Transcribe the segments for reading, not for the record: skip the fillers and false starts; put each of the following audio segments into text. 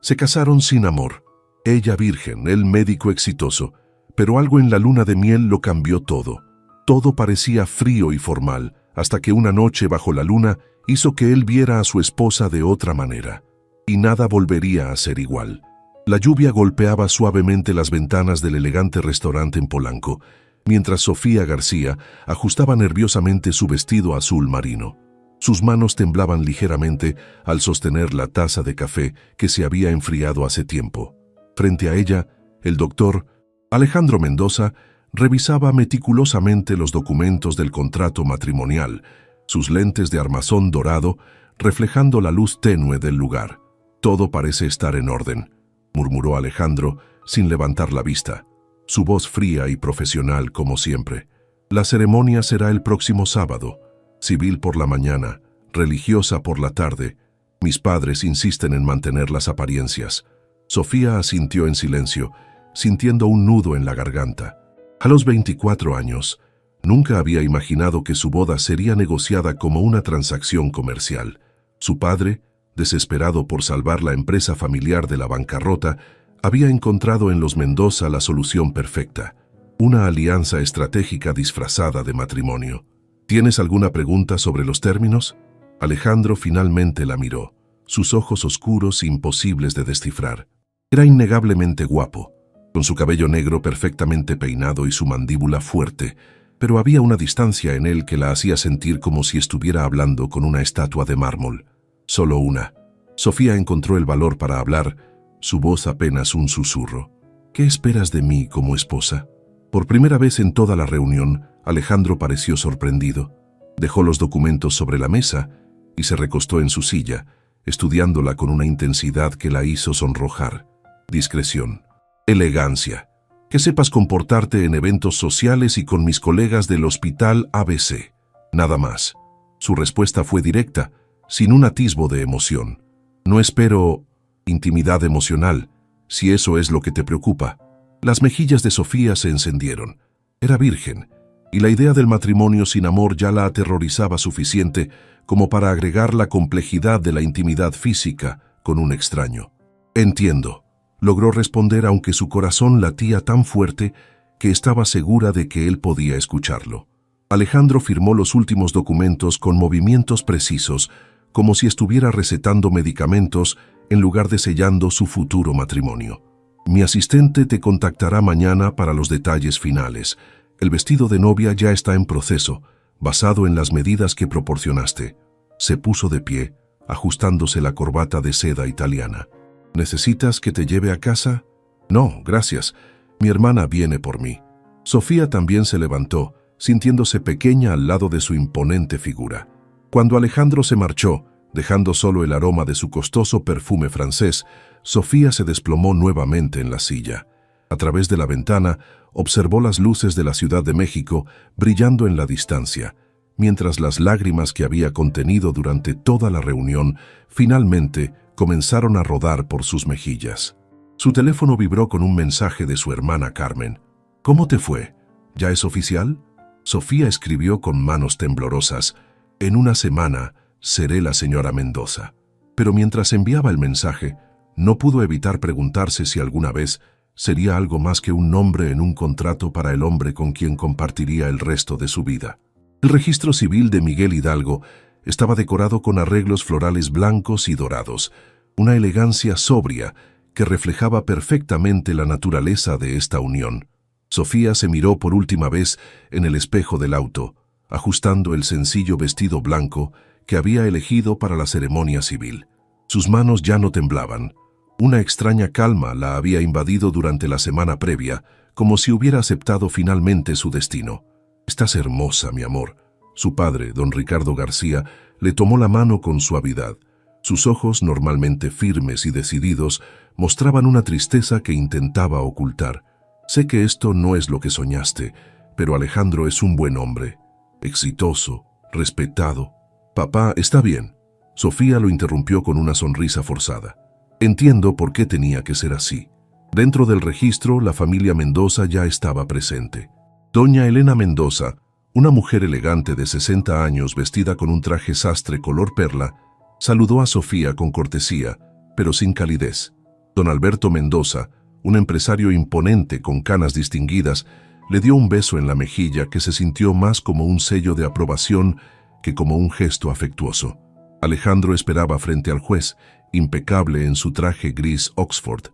Se casaron sin amor. Ella virgen, él médico exitoso, pero algo en la luna de miel lo cambió todo. Todo parecía frío y formal, hasta que una noche bajo la luna hizo que él viera a su esposa de otra manera. Y nada volvería a ser igual. La lluvia golpeaba suavemente las ventanas del elegante restaurante en Polanco, mientras Sofía García ajustaba nerviosamente su vestido azul marino. Sus manos temblaban ligeramente al sostener la taza de café que se había enfriado hace tiempo. Frente a ella, el doctor Alejandro Mendoza revisaba meticulosamente los documentos del contrato matrimonial, sus lentes de armazón dorado reflejando la luz tenue del lugar. «Todo parece estar en orden», murmuró Alejandro sin levantar la vista, su voz fría y profesional como siempre. «La ceremonia será el próximo sábado, civil por la mañana, religiosa por la tarde. Mis padres insisten en mantener las apariencias». Sofía asintió en silencio, sintiendo un nudo en la garganta. A los 24 años, nunca había imaginado que su boda sería negociada como una transacción comercial. Su padre, desesperado por salvar la empresa familiar de la bancarrota, había encontrado en los Mendoza la solución perfecta, una alianza estratégica disfrazada de matrimonio. ¿Tienes alguna pregunta sobre los términos? Alejandro finalmente la miró, sus ojos oscuros imposibles de descifrar. Era innegablemente guapo, con su cabello negro perfectamente peinado y su mandíbula fuerte, pero había una distancia en él que la hacía sentir como si estuviera hablando con una estatua de mármol. Solo una. Sofía encontró el valor para hablar, su voz apenas un susurro. «¿Qué esperas de mí como esposa?» Por primera vez en toda la reunión, Alejandro pareció sorprendido. Dejó los documentos sobre la mesa y se recostó en su silla, estudiándola con una intensidad que la hizo sonrojar. Discreción, elegancia, que sepas comportarte en eventos sociales y con mis colegas del hospital ABC. Nada más. Su respuesta fue directa, sin un atisbo de emoción. «No espero intimidad emocional, si eso es lo que te preocupa». Las mejillas de Sofía se encendieron. Era virgen, y la idea del matrimonio sin amor ya la aterrorizaba suficiente como para agregar la complejidad de la intimidad física con un extraño. «Entiendo», logró responder aunque su corazón latía tan fuerte que estaba segura de que él podía escucharlo. Alejandro firmó los últimos documentos con movimientos precisos, como si estuviera recetando medicamentos en lugar de sellando su futuro matrimonio. «Mi asistente te contactará mañana para los detalles finales. El vestido de novia ya está en proceso, basado en las medidas que proporcionaste». Se puso de pie, ajustándose la corbata de seda italiana. «¿Necesitas que te lleve a casa?» «No, gracias. Mi hermana viene por mí». Sofía también se levantó, sintiéndose pequeña al lado de su imponente figura. Cuando Alejandro se marchó, dejando solo el aroma de su costoso perfume francés, Sofía se desplomó nuevamente en la silla. A través de la ventana, observó las luces de la Ciudad de México brillando en la distancia, mientras las lágrimas que había contenido durante toda la reunión finalmente comenzaron a rodar por sus mejillas. Su teléfono vibró con un mensaje de su hermana Carmen. «¿Cómo te fue? ¿Ya es oficial?» Sofía escribió con manos temblorosas. «En una semana seré la señora Mendoza». Pero mientras enviaba el mensaje, no pudo evitar preguntarse si alguna vez sería algo más que un nombre en un contrato para el hombre con quien compartiría el resto de su vida. El registro civil de Miguel Hidalgo estaba decorado con arreglos florales blancos y dorados, una elegancia sobria que reflejaba perfectamente la naturaleza de esta unión. Sofía se miró por última vez en el espejo del auto, ajustando el sencillo vestido blanco que había elegido para la ceremonia civil. Sus manos ya no temblaban. Una extraña calma la había invadido durante la semana previa, como si hubiera aceptado finalmente su destino. «Estás hermosa, mi amor». Su padre, don Ricardo García, le tomó la mano con suavidad. Sus ojos, normalmente firmes y decididos, mostraban una tristeza que intentaba ocultar. «Sé que esto no es lo que soñaste, pero Alejandro es un buen hombre, exitoso, respetado». «Papá, está bien». Sofía lo interrumpió con una sonrisa forzada. «Entiendo por qué tenía que ser así». Dentro del registro, la familia Mendoza ya estaba presente. Doña Elena Mendoza, una mujer elegante de 60 años vestida con un traje sastre color perla, saludó a Sofía con cortesía, pero sin calidez. Don Alberto Mendoza, un empresario imponente con canas distinguidas, le dio un beso en la mejilla que se sintió más como un sello de aprobación que como un gesto afectuoso. Alejandro esperaba frente al juez, impecable en su traje gris Oxford.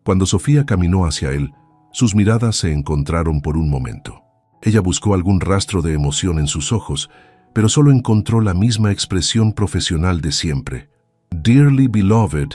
Cuando Sofía caminó hacia él, sus miradas se encontraron por un momento. Ella buscó algún rastro de emoción en sus ojos, pero solo encontró la misma expresión profesional de siempre. «Dearly beloved»,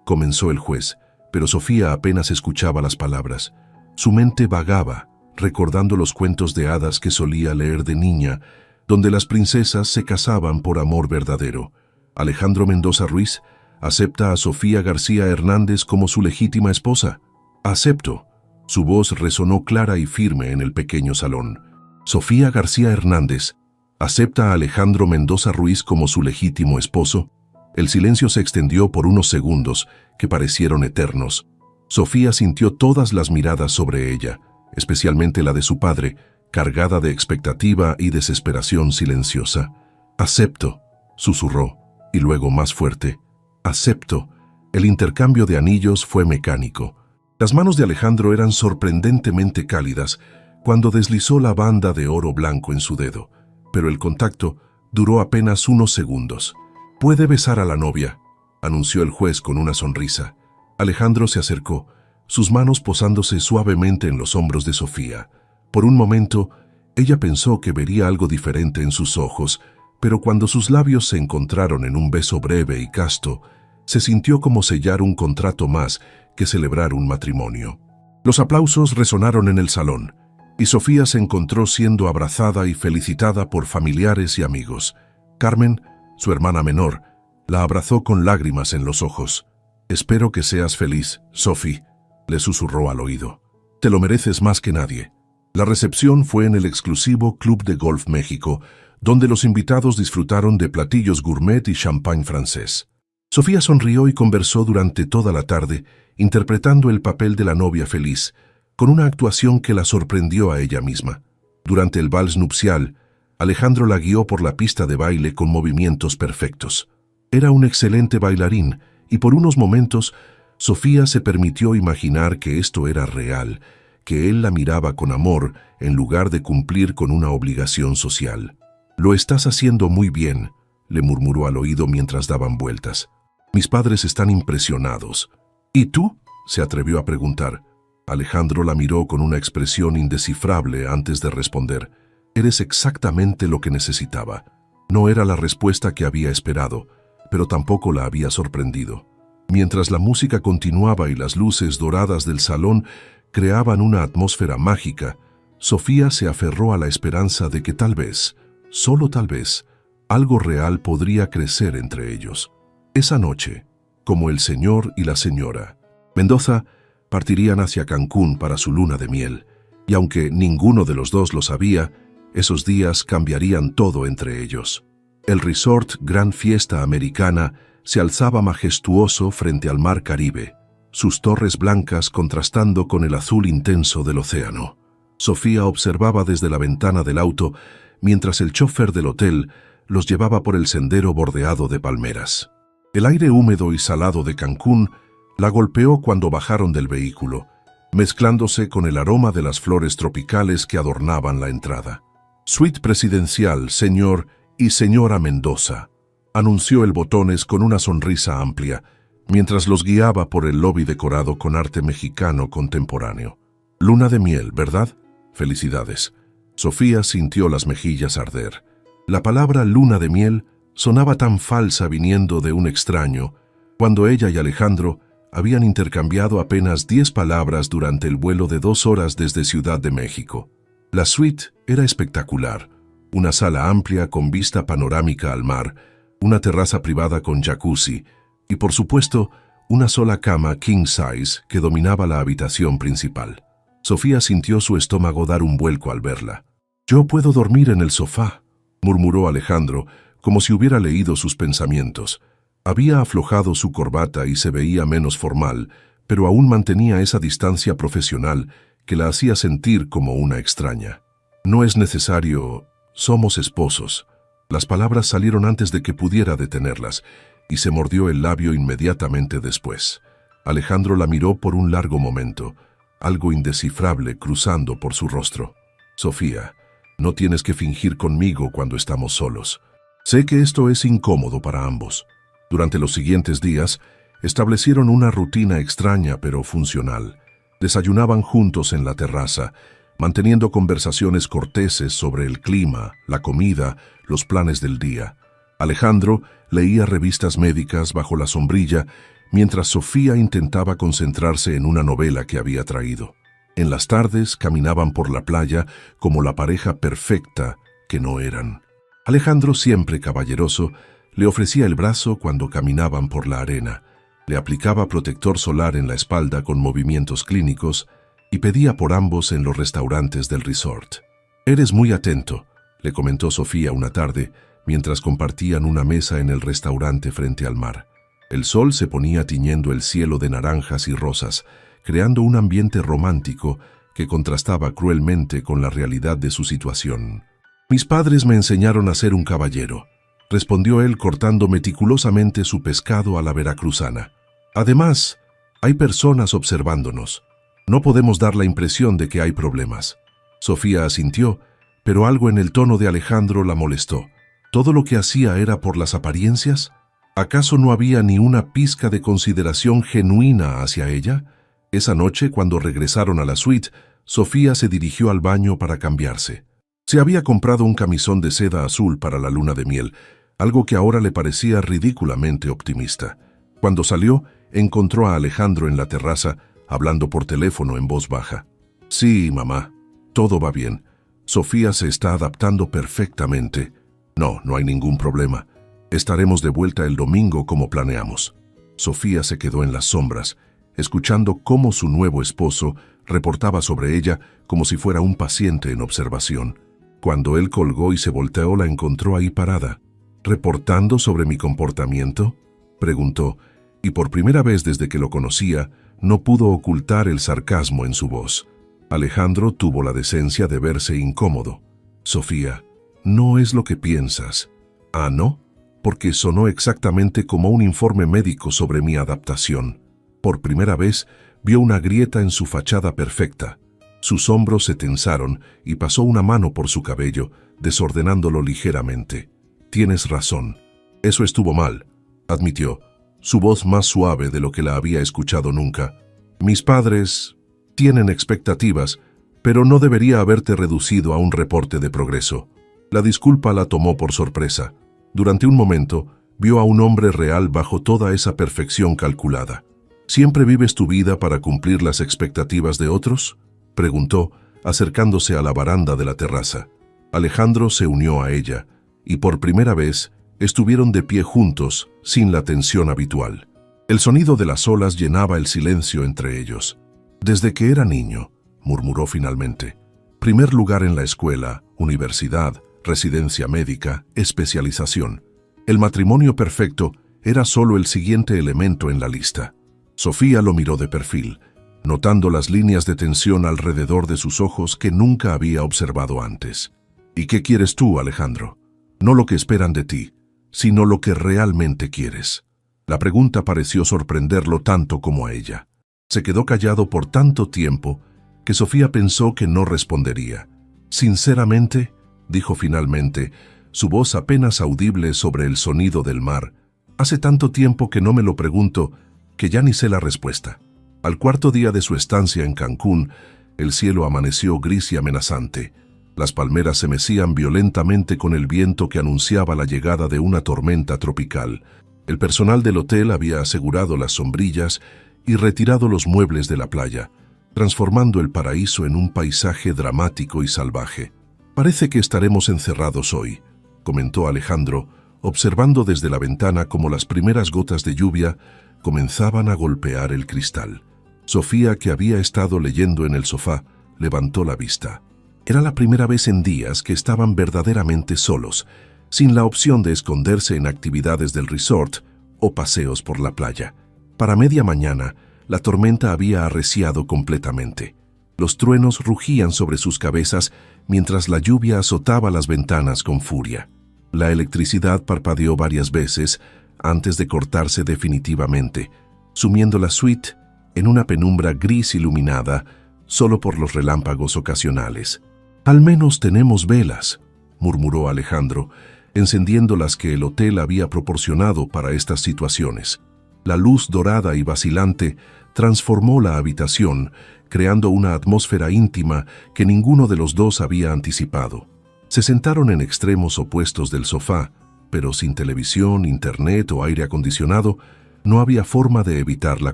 comenzó el juez, pero Sofía apenas escuchaba las palabras. Su mente vagaba, recordando los cuentos de hadas que solía leer de niña, donde las princesas se casaban por amor verdadero. Alejandro Mendoza Ruiz acepta a Sofía García Hernández como su legítima esposa. «Acepto». Su voz resonó clara y firme en el pequeño salón. «Sofía García Hernández acepta a Alejandro Mendoza Ruiz como su legítimo esposo». El silencio se extendió por unos segundos que parecieron eternos. Sofía sintió todas las miradas sobre ella, especialmente la de su padre, cargada de expectativa y desesperación silenciosa. «Acepto», susurró, y luego más fuerte. «Acepto». El intercambio de anillos fue mecánico. Las manos de Alejandro eran sorprendentemente cálidas cuando deslizó la banda de oro blanco en su dedo, pero el contacto duró apenas unos segundos. «Puede besar a la novia», anunció el juez con una sonrisa. Alejandro se acercó, sus manos posándose suavemente en los hombros de Sofía. Por un momento, ella pensó que vería algo diferente en sus ojos, pero cuando sus labios se encontraron en un beso breve y casto, se sintió como sellar un contrato más que celebrar un matrimonio. Los aplausos resonaron en el salón, y Sofía se encontró siendo abrazada y felicitada por familiares y amigos. Carmen, su hermana menor, la abrazó con lágrimas en los ojos. «Espero que seas feliz, Sophie», le susurró al oído. «Te lo mereces más que nadie». La recepción fue en el exclusivo Club de Golf México, donde los invitados disfrutaron de platillos gourmet y champán francés. Sofía sonrió y conversó durante toda la tarde, interpretando el papel de la novia feliz, con una actuación que la sorprendió a ella misma. Durante el vals nupcial, Alejandro la guió por la pista de baile con movimientos perfectos. Era un excelente bailarín, y por unos momentos, Sofía se permitió imaginar que esto era real, que él la miraba con amor en lugar de cumplir con una obligación social. «Lo estás haciendo muy bien», le murmuró al oído mientras daban vueltas. «Mis padres están impresionados». «¿Y tú?», se atrevió a preguntar. Alejandro la miró con una expresión indescifrable antes de responder. «Eres exactamente lo que necesitaba». No era la respuesta que había esperado, pero tampoco la había sorprendido. Mientras la música continuaba y las luces doradas del salón creaban una atmósfera mágica, Sofía se aferró a la esperanza de que tal vez, solo tal vez, algo real podría crecer entre ellos. Esa noche, como el señor y la señora Mendoza partirían hacia Cancún para su luna de miel, y aunque ninguno de los dos lo sabía, esos días cambiarían todo entre ellos. El resort Gran Fiesta Americana se alzaba majestuoso frente al mar Caribe, sus torres blancas contrastando con el azul intenso del océano. Sofía observaba desde la ventana del auto mientras el chofer del hotel los llevaba por el sendero bordeado de palmeras. El aire húmedo y salado de Cancún la golpeó cuando bajaron del vehículo, mezclándose con el aroma de las flores tropicales que adornaban la entrada. «Suite presidencial, señor y señora Mendoza», anunció el Botones con una sonrisa amplia, mientras los guiaba por el lobby decorado con arte mexicano contemporáneo. «Luna de miel, ¿verdad? Felicidades». Sofía sintió las mejillas arder. La palabra luna de miel sonaba tan falsa viniendo de un extraño, cuando ella y Alejandro habían intercambiado apenas 10 palabras durante el vuelo de 2 horas desde Ciudad de México. La suite era espectacular, una sala amplia con vista panorámica al mar, una terraza privada con jacuzzi y, por supuesto, una sola cama king size que dominaba la habitación principal. Sofía sintió su estómago dar un vuelco al verla. «Yo puedo dormir en el sofá», murmuró Alejandro, como si hubiera leído sus pensamientos. Había aflojado su corbata y se veía menos formal, pero aún mantenía esa distancia profesional que la hacía sentir como una extraña. «No es necesario, somos esposos». Las palabras salieron antes de que pudiera detenerlas, y se mordió el labio inmediatamente después. Alejandro la miró por un largo momento, algo indescifrable cruzando por su rostro. Sofía, no tienes que fingir conmigo cuando estamos solos. Sé que esto es incómodo para ambos. Durante los siguientes días, establecieron una rutina extraña pero funcional. Desayunaban juntos en la terraza, manteniendo conversaciones corteses sobre el clima, la comida, los planes del día. Alejandro leía revistas médicas bajo la sombrilla, mientras Sofía intentaba concentrarse en una novela que había traído. En las tardes caminaban por la playa como la pareja perfecta que no eran. Alejandro, siempre caballeroso, le ofrecía el brazo cuando caminaban por la arena, le aplicaba protector solar en la espalda con movimientos clínicos y pedía por ambos en los restaurantes del resort. «Eres muy atento», le comentó Sofía una tarde, mientras compartían una mesa en el restaurante frente al mar. El sol se ponía tiñendo el cielo de naranjas y rosas, creando un ambiente romántico que contrastaba cruelmente con la realidad de su situación. «Mis padres me enseñaron a ser un caballero», respondió él cortando meticulosamente su pescado a la veracruzana. «Además, hay personas observándonos. No podemos dar la impresión de que hay problemas». Sofía asintió, pero algo en el tono de Alejandro la molestó. ¿Todo lo que hacía era por las apariencias? ¿Acaso no había ni una pizca de consideración genuina hacia ella? Esa noche, cuando regresaron a la suite, Sofía se dirigió al baño para cambiarse. Se había comprado un camisón de seda azul para la luna de miel, algo que ahora le parecía ridículamente optimista. Cuando salió, encontró a Alejandro en la terraza, hablando por teléfono en voz baja. «Sí, mamá, todo va bien. Sofía se está adaptando perfectamente. No hay ningún problema. Estaremos de vuelta el domingo como planeamos». Sofía se quedó en las sombras, escuchando cómo su nuevo esposo reportaba sobre ella como si fuera un paciente en observación. Cuando él colgó y se volteó, la encontró ahí parada. «¿Reportando sobre mi comportamiento?», preguntó, y por primera vez desde que lo conocía, no pudo ocultar el sarcasmo en su voz. Alejandro tuvo la decencia de verse incómodo. «Sofía, no es lo que piensas». «¿Ah, no?», porque sonó exactamente como un informe médico sobre mi adaptación. Por primera vez, vio una grieta en su fachada perfecta. Sus hombros se tensaron y pasó una mano por su cabello, desordenándolo ligeramente. «Tienes razón. Eso estuvo mal», admitió, su voz más suave de lo que la había escuchado nunca. «Mis padres tienen expectativas, pero no debería haberte reducido a un reporte de progreso». La disculpa la tomó por sorpresa. Durante un momento, vio a un hombre real bajo toda esa perfección calculada. «¿Siempre vives tu vida para cumplir las expectativas de otros?», preguntó, acercándose a la baranda de la terraza. Alejandro se unió a ella, y por primera vez estuvieron de pie juntos, sin la tensión habitual. El sonido de las olas llenaba el silencio entre ellos. «Desde que era niño», murmuró finalmente. «Primer lugar en la escuela, universidad, residencia médica, especialización. El matrimonio perfecto era solo el siguiente elemento en la lista». Sofía lo miró de perfil, notando las líneas de tensión alrededor de sus ojos que nunca había observado antes. «¿Y qué quieres tú, Alejandro? No lo que esperan de ti, sino lo que realmente quieres». La pregunta pareció sorprenderlo tanto como a ella. Se quedó callado por tanto tiempo que Sofía pensó que no respondería. «Sinceramente», dijo finalmente, su voz apenas audible sobre el sonido del mar, «hace tanto tiempo que no me lo pregunto que ya ni sé la respuesta». Al cuarto día de su estancia en Cancún, el cielo amaneció gris y amenazante. Las palmeras se mecían violentamente con el viento que anunciaba la llegada de una tormenta tropical. El personal del hotel había asegurado las sombrillas y retirado los muebles de la playa, transformando el paraíso en un paisaje dramático y salvaje. «Parece que estaremos encerrados hoy», comentó Alejandro, observando desde la ventana cómo las primeras gotas de lluvia comenzaban a golpear el cristal. Sofía, que había estado leyendo en el sofá, levantó la vista. Era la primera vez en días que estaban verdaderamente solos, sin la opción de esconderse en actividades del resort o paseos por la playa. Para media mañana, la tormenta había arreciado completamente. Los truenos rugían sobre sus cabezas mientras la lluvia azotaba las ventanas con furia. La electricidad parpadeó varias veces antes de cortarse definitivamente, sumiendo la suite en una penumbra gris iluminada solo por los relámpagos ocasionales. «Al menos tenemos velas», murmuró Alejandro, encendiendo las que el hotel había proporcionado para estas situaciones. La luz dorada y vacilante transformó la habitación, creando una atmósfera íntima que ninguno de los dos había anticipado. Se sentaron en extremos opuestos del sofá, pero sin televisión, internet o aire acondicionado, no había forma de evitar la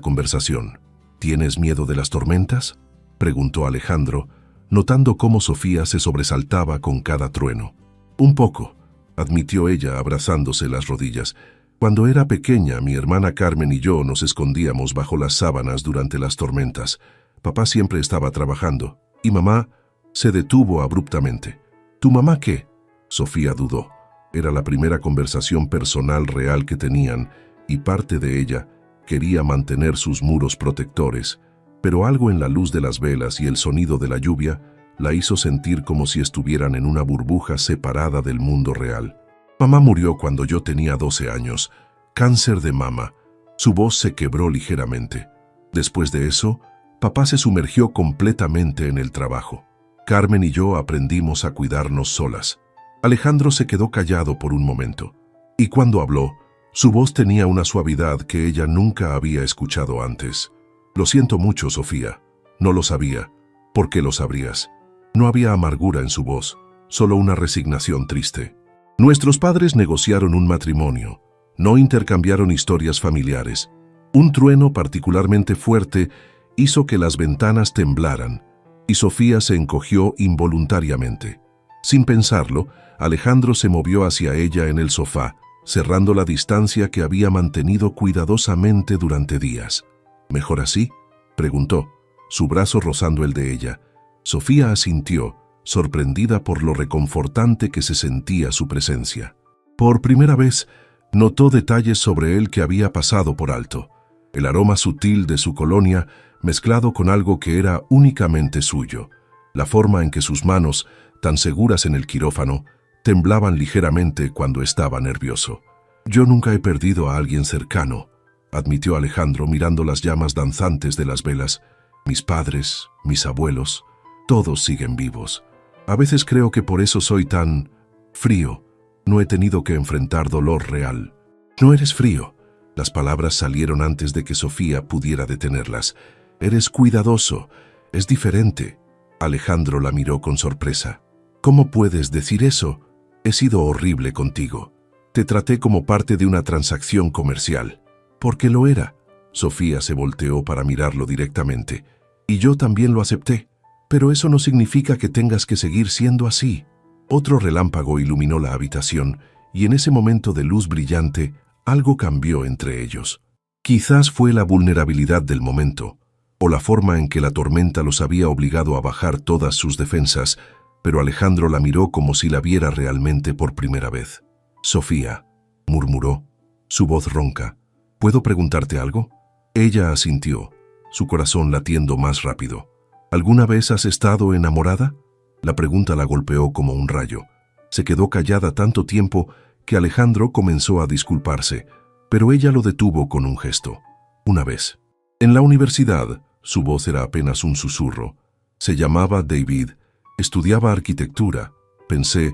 conversación. «¿Tienes miedo de las tormentas?», preguntó Alejandro, notando cómo Sofía se sobresaltaba con cada trueno. «Un poco», admitió ella abrazándose las rodillas. «Cuando era pequeña, mi hermana Carmen y yo nos escondíamos bajo las sábanas durante las tormentas. Papá siempre estaba trabajando, y mamá se detuvo abruptamente». «¿Tu mamá qué?», Sofía dudó. Era la primera conversación personal real que tenían, y parte de ella quería mantener sus muros protectores, pero algo en la luz de las velas y el sonido de la lluvia la hizo sentir como si estuvieran en una burbuja separada del mundo real. «Mamá murió cuando yo tenía 12 años. Cáncer de mama». Su voz se quebró ligeramente. «Después de eso, papá se sumergió completamente en el trabajo. Carmen y yo aprendimos a cuidarnos solas». Alejandro se quedó callado por un momento, y cuando habló, su voz tenía una suavidad que ella nunca había escuchado antes. «Lo siento mucho, Sofía. No lo sabía. ¿Por qué lo sabrías?». No había amargura en su voz, solo una resignación triste. «Nuestros padres negociaron un matrimonio. No intercambiaron historias familiares. Un trueno particularmente fuerte hizo que las ventanas temblaran, y Sofía se encogió involuntariamente. Sin pensarlo, Alejandro se movió hacia ella en el sofá, cerrando la distancia que había mantenido cuidadosamente durante días. «¿Mejor así?», preguntó, su brazo rozando el de ella. Sofía asintió, sorprendida por lo reconfortante que se sentía su presencia. Por primera vez, notó detalles sobre él que había pasado por alto. El aroma sutil de su colonia mezclado con algo que era únicamente suyo. La forma en que sus manos, tan seguras en el quirófano, temblaban ligeramente cuando estaba nervioso. «Yo nunca he perdido a alguien cercano», admitió Alejandro mirando las llamas danzantes de las velas. «Mis padres, mis abuelos, todos siguen vivos. A veces creo que por eso soy tan frío. No he tenido que enfrentar dolor real». «No eres frío». Las palabras salieron antes de que Sofía pudiera detenerlas. «Eres cuidadoso. Es diferente». Alejandro la miró con sorpresa. «¿Cómo puedes decir eso? He sido horrible contigo. Te traté como parte de una transacción comercial». «Porque lo era». Sofía se volteó para mirarlo directamente. «Y yo también lo acepté. Pero eso no significa que tengas que seguir siendo así». Otro relámpago iluminó la habitación, y en ese momento de luz brillante, algo cambió entre ellos. Quizás fue la vulnerabilidad del momento, o la forma en que la tormenta los había obligado a bajar todas sus defensas, pero Alejandro la miró como si la viera realmente por primera vez. «Sofía», murmuró, su voz ronca, «¿puedo preguntarte algo?». Ella asintió, su corazón latiendo más rápido. «¿Alguna vez has estado enamorada?». La pregunta la golpeó como un rayo. Se quedó callada tanto tiempo que Alejandro comenzó a disculparse, pero ella lo detuvo con un gesto. «Una vez. En la universidad», su voz era apenas un susurro. «Se llamaba David. Estudiaba arquitectura. Pensé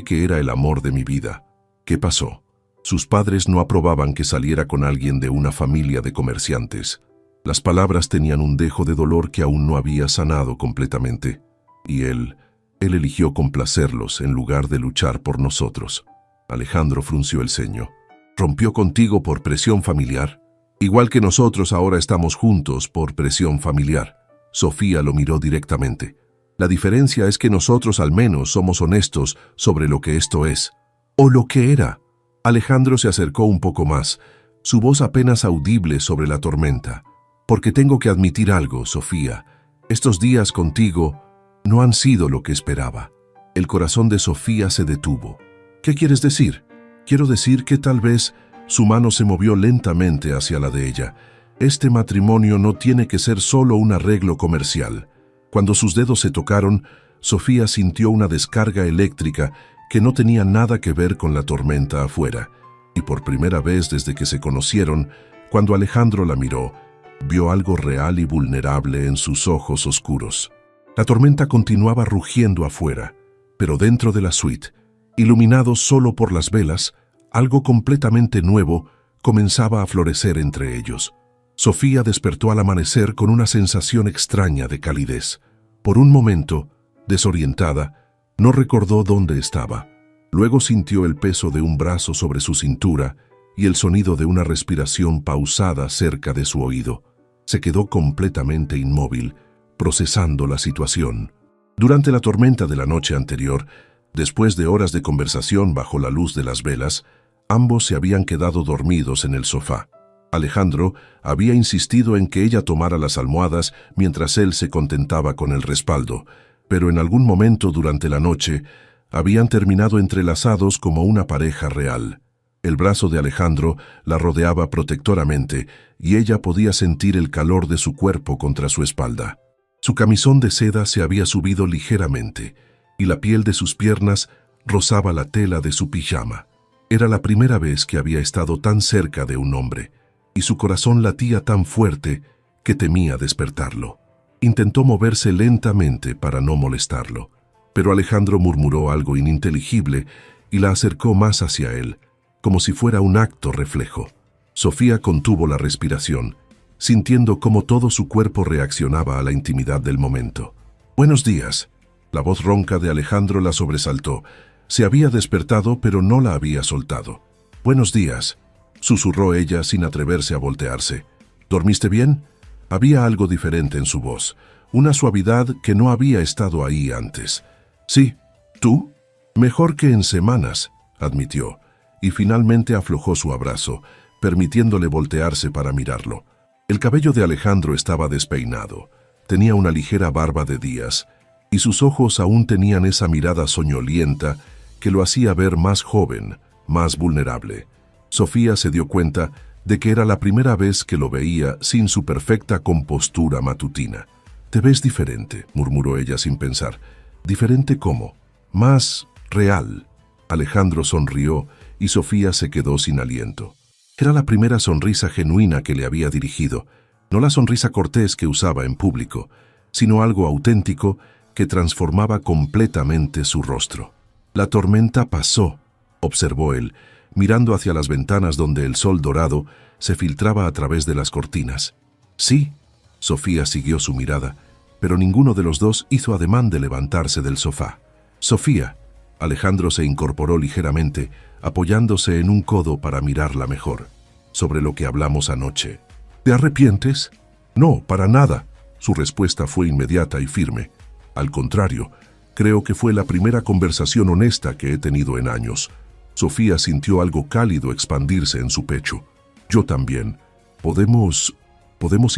que era el amor de mi vida». «¿Qué pasó?». Sus padres no aprobaban que saliera con alguien de una familia de comerciantes. Las palabras tenían un dejo de dolor que aún no había sanado completamente. Y él eligió complacerlos en lugar de luchar por nosotros. Alejandro frunció el ceño. «¿Rompió contigo por presión familiar?». «Igual que nosotros ahora estamos juntos por presión familiar». Sofía lo miró directamente. «La diferencia es que nosotros al menos somos honestos sobre lo que esto es». «O lo que era». Alejandro se acercó un poco más, su voz apenas audible sobre la tormenta. «Porque tengo que admitir algo, Sofía. Estos días contigo no han sido lo que esperaba». El corazón de Sofía se detuvo. «¿Qué quieres decir?». «Quiero decir que tal vez…». Su mano se movió lentamente hacia la de ella. «Este matrimonio no tiene que ser solo un arreglo comercial». Cuando sus dedos se tocaron, Sofía sintió una descarga eléctrica que no tenía nada que ver con la tormenta afuera, y por primera vez desde que se conocieron, Cuando Alejandro la miró, vio algo real y vulnerable en sus ojos oscuros. La tormenta continuaba rugiendo afuera, pero dentro de la suite, iluminado solo por las velas, algo completamente nuevo comenzaba a florecer entre ellos. Sofía despertó al amanecer con una sensación extraña de calidez. Por un momento, desorientada, no recordó dónde estaba. Luego sintió el peso de un brazo sobre su cintura y el sonido de una respiración pausada cerca de su oído. Se quedó completamente inmóvil, procesando la situación. Durante la tormenta de la noche anterior, después de horas de conversación bajo la luz de las velas, ambos se habían quedado dormidos en el sofá. Alejandro había insistido en que ella tomara las almohadas mientras él se contentaba con el respaldo, pero en algún momento durante la noche habían terminado entrelazados como una pareja real. El brazo de Alejandro la rodeaba protectoramente y ella podía sentir el calor de su cuerpo contra su espalda. Su camisón de seda se había subido ligeramente y la piel de sus piernas rozaba la tela de su pijama. Era la primera vez que había estado tan cerca de un hombre, y su corazón latía tan fuerte que temía despertarlo. Intentó moverse lentamente para no molestarlo, pero Alejandro murmuró algo ininteligible y la acercó más hacia él, como si fuera un acto reflejo. Sofía contuvo la respiración, sintiendo cómo todo su cuerpo reaccionaba a la intimidad del momento. «Buenos días». La voz ronca de Alejandro la sobresaltó. Se había despertado, pero no la había soltado. «Buenos días», susurró ella sin atreverse a voltearse. «¿Dormiste bien?» Había algo diferente en su voz, una suavidad que no había estado ahí antes. «Sí, ¿tú?» «Mejor que en semanas», admitió, y finalmente aflojó su abrazo, permitiéndole voltearse para mirarlo. El cabello de Alejandro estaba despeinado, tenía una ligera barba de días, y sus ojos aún tenían esa mirada soñolienta que lo hacía ver más joven, más vulnerable. Sofía se dio cuenta de que era la primera vez que lo veía sin su perfecta compostura matutina. «Te ves diferente», murmuró ella sin pensar. «¿Diferente cómo?» «Más real». Alejandro sonrió y Sofía se quedó sin aliento. Era la primera sonrisa genuina que le había dirigido, no la sonrisa cortés que usaba en público, sino algo auténtico que transformaba completamente su rostro. «La tormenta pasó», observó él, mirando hacia las ventanas donde el sol dorado se filtraba a través de las cortinas. «Sí», Sofía siguió su mirada, pero ninguno de los dos hizo ademán de levantarse del sofá. «Sofía», Alejandro se incorporó ligeramente, apoyándose en un codo para mirarla mejor. «Sobre lo que hablamos anoche. ¿Te arrepientes?» «No, para nada». Su respuesta fue inmediata y firme. «Al contrario, creo que fue la primera conversación honesta que he tenido en años». Sofía sintió algo cálido expandirse en su pecho. «Yo también. ¿Podemos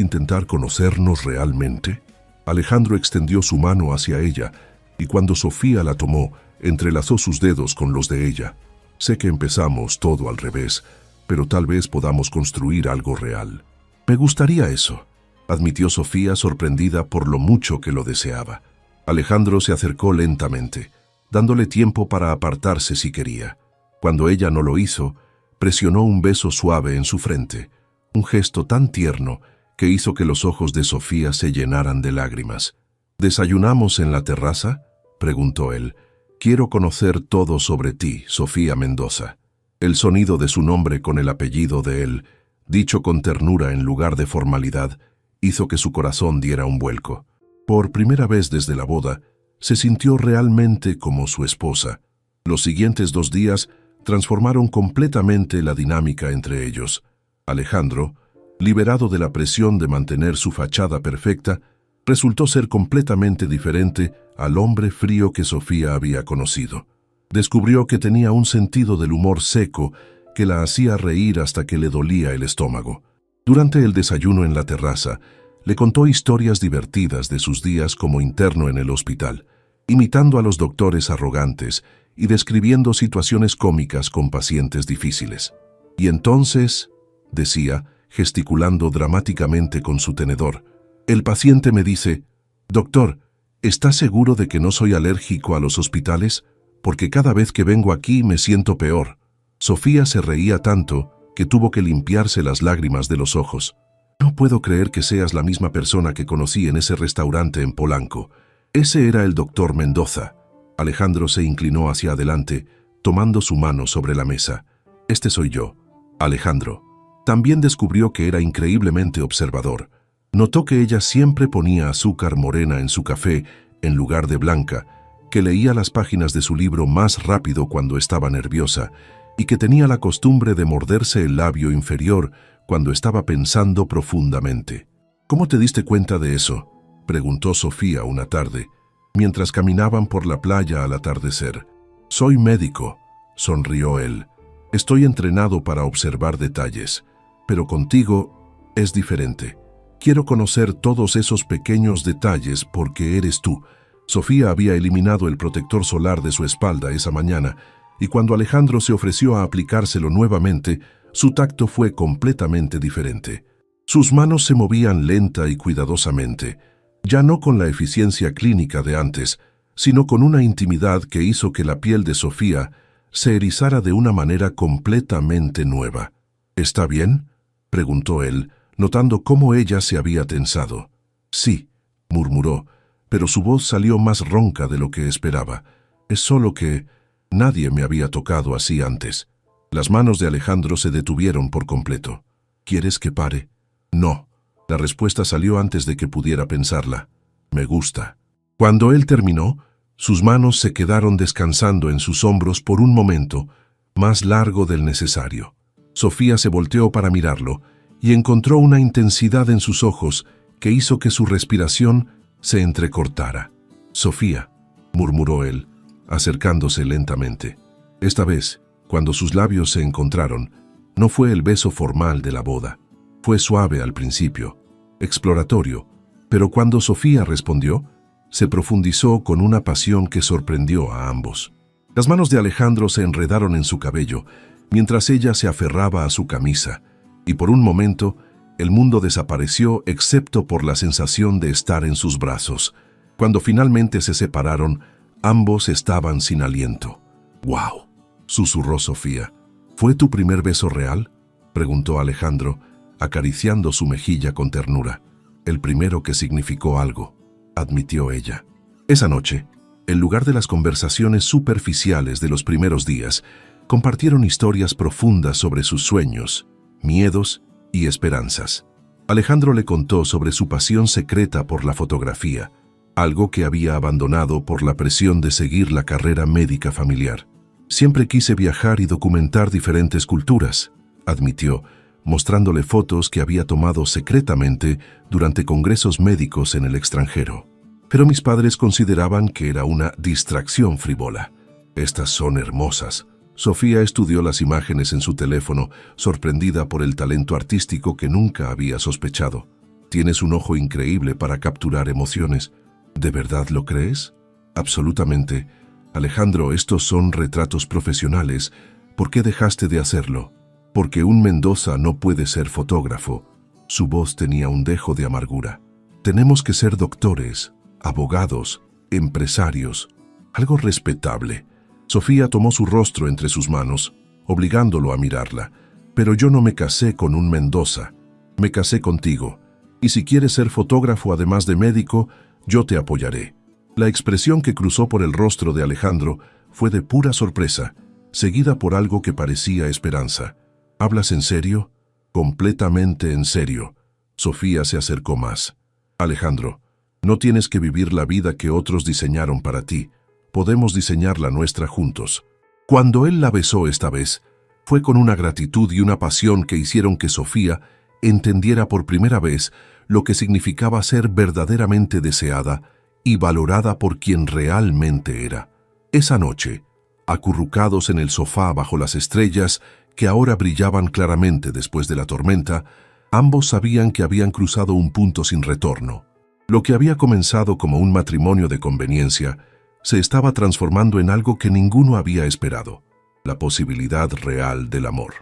intentar conocernos realmente?» Alejandro extendió su mano hacia ella, y cuando Sofía la tomó, entrelazó sus dedos con los de ella. «Sé que empezamos todo al revés, pero tal vez podamos construir algo real». «Me gustaría eso», admitió Sofía, sorprendida por lo mucho que lo deseaba. Alejandro se acercó lentamente, dándole tiempo para apartarse si quería. Cuando ella no lo hizo, presionó un beso suave en su frente, un gesto tan tierno que hizo que los ojos de Sofía se llenaran de lágrimas. «¿Desayunamos en la terraza?», preguntó él. «Quiero conocer todo sobre ti, Sofía Mendoza». El sonido de su nombre con el apellido de él, dicho con ternura en lugar de formalidad, hizo que su corazón diera un vuelco. Por primera vez desde la boda, se sintió realmente como su esposa. Los siguientes 2 días transformaron completamente la dinámica entre ellos. Alejandro, liberado de la presión de mantener su fachada perfecta, resultó ser completamente diferente al hombre frío que Sofía había conocido. Descubrió que tenía un sentido del humor seco que la hacía reír hasta que le dolía el estómago. Durante el desayuno en la terraza, le contó historias divertidas de sus días como interno en el hospital, imitando a los doctores arrogantes y describiendo situaciones cómicas con pacientes difíciles. «Y entonces», decía, gesticulando dramáticamente con su tenedor, «el paciente me dice, doctor, ¿está seguro de que no soy alérgico a los hospitales? Porque cada vez que vengo aquí me siento peor». Sofía se reía tanto que tuvo que limpiarse las lágrimas de los ojos. No puedo creer que seas la misma persona que conocí en ese restaurante en Polanco. Ese era el doctor Mendoza. Alejandro se inclinó hacia adelante, tomando su mano sobre la mesa. Este soy yo, Alejandro. También descubrió que era increíblemente observador. Notó que ella siempre ponía azúcar morena en su café en lugar de blanca, que leía las páginas de su libro más rápido cuando estaba nerviosa y que tenía la costumbre de morderse el labio inferior cuando estaba pensando profundamente. ¿Cómo te diste cuenta de eso?, preguntó Sofía una tarde, mientras caminaban por la playa al atardecer. Soy médico, sonrió él. Estoy entrenado para observar detalles, pero contigo es diferente. Quiero conocer todos esos pequeños detalles porque eres tú. Sofía había eliminado el protector solar de su espalda esa mañana, y cuando Alejandro se ofreció a aplicárselo nuevamente, su tacto fue completamente diferente. Sus manos se movían lenta y cuidadosamente, ya no con la eficiencia clínica de antes, sino con una intimidad que hizo que la piel de Sofía se erizara de una manera completamente nueva. ¿Está bien?, preguntó él, notando cómo ella se había tensado. Sí, murmuró, pero su voz salió más ronca de lo que esperaba. Es solo que nadie me había tocado así antes. Las manos de Alejandro se detuvieron por completo. ¿Quieres que pare? No. La respuesta salió antes de que pudiera pensarla. Me gusta. Cuando él terminó, sus manos se quedaron descansando en sus hombros por un momento, más largo del necesario. Sofía se volteó para mirarlo y encontró una intensidad en sus ojos que hizo que su respiración se entrecortara. Sofía, murmuró él, acercándose lentamente. Esta vez, cuando sus labios se encontraron, no fue el beso formal de la boda. Fue suave al principio, exploratorio, pero cuando Sofía respondió, se profundizó con una pasión que sorprendió a ambos. Las manos de Alejandro se enredaron en su cabello, mientras ella se aferraba a su camisa, y por un momento el mundo desapareció excepto por la sensación de estar en sus brazos. Cuando finalmente se separaron, ambos estaban sin aliento. «¡Wow!», susurró Sofía. «¿Fue tu primer beso real?», preguntó Alejandro, acariciando su mejilla con ternura. «El primero que significó algo», admitió ella. Esa noche, en lugar de las conversaciones superficiales de los primeros días, compartieron historias profundas sobre sus sueños, miedos y esperanzas. Alejandro le contó sobre su pasión secreta por la fotografía, algo que había abandonado por la presión de seguir la carrera médica familiar. «Siempre quise viajar y documentar diferentes culturas», admitió, mostrándole fotos que había tomado secretamente durante congresos médicos en el extranjero. «Pero mis padres consideraban que era una distracción frívola. Estas son hermosas». Sofía estudió las imágenes en su teléfono, sorprendida por el talento artístico que nunca había sospechado. «Tienes un ojo increíble para capturar emociones. ¿De verdad lo crees?». «Absolutamente. Alejandro, estos son retratos profesionales. ¿Por qué dejaste de hacerlo?». «Porque un Mendoza no puede ser fotógrafo». Su voz tenía un dejo de amargura. «Tenemos que ser doctores, abogados, empresarios, algo respetable». Sofía tomó su rostro entre sus manos, obligándolo a mirarla. «Pero yo no me casé con un Mendoza. Me casé contigo. Y si quieres ser fotógrafo además de médico, yo te apoyaré». La expresión que cruzó por el rostro de Alejandro fue de pura sorpresa, seguida por algo que parecía esperanza. «¿Hablas en serio?». «Completamente en serio». Sofía se acercó más. «Alejandro, no tienes que vivir la vida que otros diseñaron para ti. Podemos diseñar la nuestra juntos». Cuando él la besó esta vez, fue con una gratitud y una pasión que hicieron que Sofía entendiera por primera vez lo que significaba ser verdaderamente deseada y valorada por quien realmente era. Esa noche, acurrucados en el sofá bajo las estrellas que ahora brillaban claramente después de la tormenta, ambos sabían que habían cruzado un punto sin retorno. Lo que había comenzado como un matrimonio de conveniencia se estaba transformando en algo que ninguno había esperado: la posibilidad real del amor.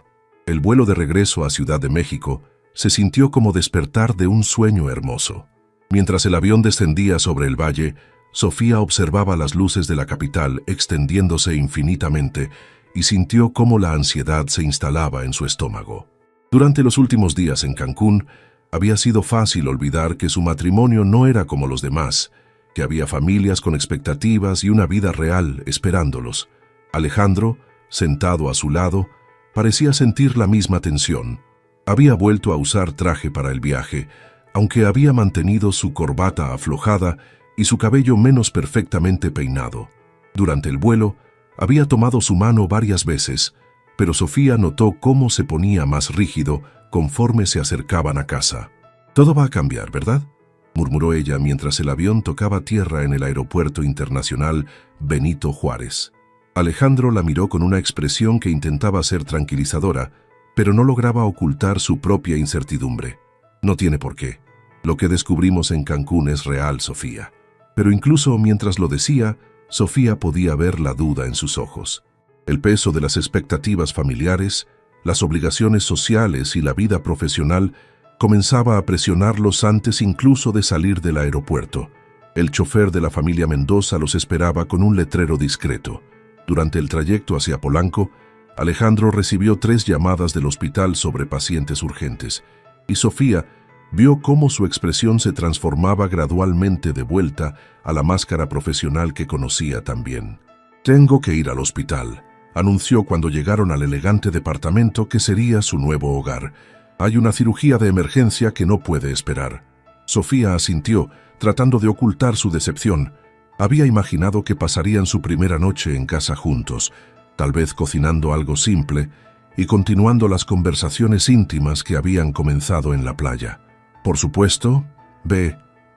El vuelo de regreso a Ciudad de México se sintió como despertar de un sueño hermoso. Mientras el avión descendía sobre el valle, Sofía observaba las luces de la capital extendiéndose infinitamente y sintió cómo la ansiedad se instalaba en su estómago. Durante los últimos días en Cancún, había sido fácil olvidar que su matrimonio no era como los demás, que había familias con expectativas y una vida real esperándolos. Alejandro, sentado a su lado, parecía sentir la misma tensión. Había vuelto a usar traje para el viaje, aunque había mantenido su corbata aflojada y su cabello menos perfectamente peinado. Durante el vuelo, había tomado su mano varias veces, pero Sofía notó cómo se ponía más rígido conforme se acercaban a casa. «Todo va a cambiar, ¿verdad?», murmuró ella mientras el avión tocaba tierra en el Aeropuerto Internacional Benito Juárez. Alejandro la miró con una expresión que intentaba ser tranquilizadora, pero no lograba ocultar su propia incertidumbre. «No tiene por qué. Lo que descubrimos en Cancún es real, Sofía». Pero incluso mientras lo decía, Sofía podía ver la duda en sus ojos. El peso de las expectativas familiares, las obligaciones sociales y la vida profesional comenzaba a presionarlos antes incluso de salir del aeropuerto. El chofer de la familia Mendoza los esperaba con un letrero discreto. Durante el trayecto hacia Polanco, Alejandro recibió 3 llamadas del hospital sobre pacientes urgentes, y Sofía vio cómo su expresión se transformaba gradualmente de vuelta a la máscara profesional que conocía tan bien. «Tengo que ir al hospital», anunció cuando llegaron al elegante departamento que sería su nuevo hogar. «Hay una cirugía de emergencia que no puede esperar». Sofía asintió, tratando de ocultar su decepción. Había imaginado que pasarían su primera noche en casa juntos, tal vez cocinando algo simple y continuando las conversaciones íntimas que habían comenzado en la playa. «Por supuesto»,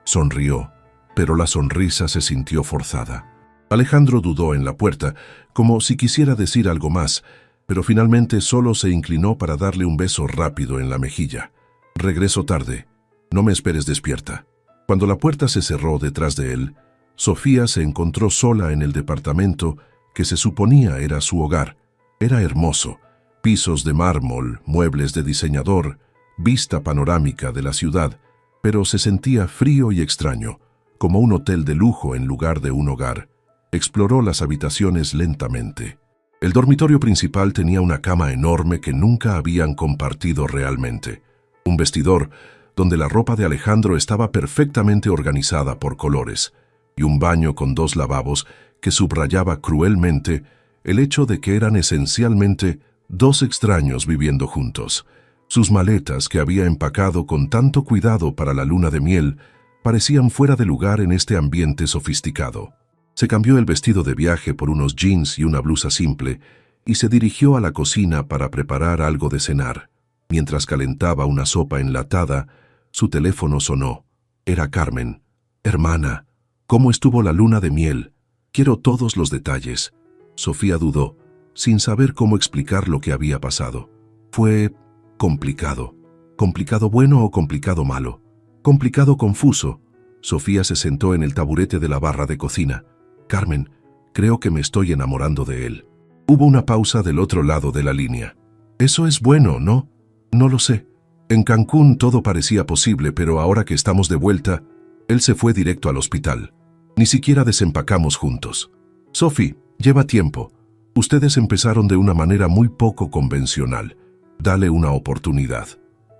sonrió, pero la sonrisa se sintió forzada. Alejandro dudó en la puerta, como si quisiera decir algo más, pero finalmente solo se inclinó para darle un beso rápido en la mejilla. «Regreso tarde. No me esperes despierta». Cuando la puerta se cerró detrás de él, Sofía se encontró sola en el departamento que se suponía era su hogar. Era hermoso. Pisos de mármol, muebles de diseñador, vista panorámica de la ciudad, pero se sentía frío y extraño, como un hotel de lujo en lugar de un hogar. Exploró las habitaciones lentamente. El dormitorio principal tenía una cama enorme que nunca habían compartido realmente. Un vestidor donde la ropa de Alejandro estaba perfectamente organizada por colores, y un baño con 2 lavabos que subrayaba cruelmente el hecho de que eran esencialmente 2 extraños viviendo juntos. Sus maletas, que había empacado con tanto cuidado para la luna de miel, parecían fuera de lugar en este ambiente sofisticado. Se cambió el vestido de viaje por unos jeans y una blusa simple y se dirigió a la cocina para preparar algo de cenar. Mientras calentaba una sopa enlatada, su teléfono sonó. Era Carmen. «Hermana, ¿cómo estuvo la luna de miel? Quiero todos los detalles». Sofía dudó, sin saber cómo explicar lo que había pasado. «Fue complicado. ¿Complicado bueno o complicado malo? Complicado confuso». Sofía se sentó en el taburete de la barra de cocina. «Carmen, creo que me estoy enamorando de él». Hubo una pausa del otro lado de la línea. «Eso es bueno, ¿no?» «No lo sé. En Cancún todo parecía posible, pero ahora que estamos de vuelta...» Él se fue directo al hospital. Ni siquiera desempacamos juntos. «Sophie, lleva tiempo. Ustedes empezaron de una manera muy poco convencional. Dale una oportunidad».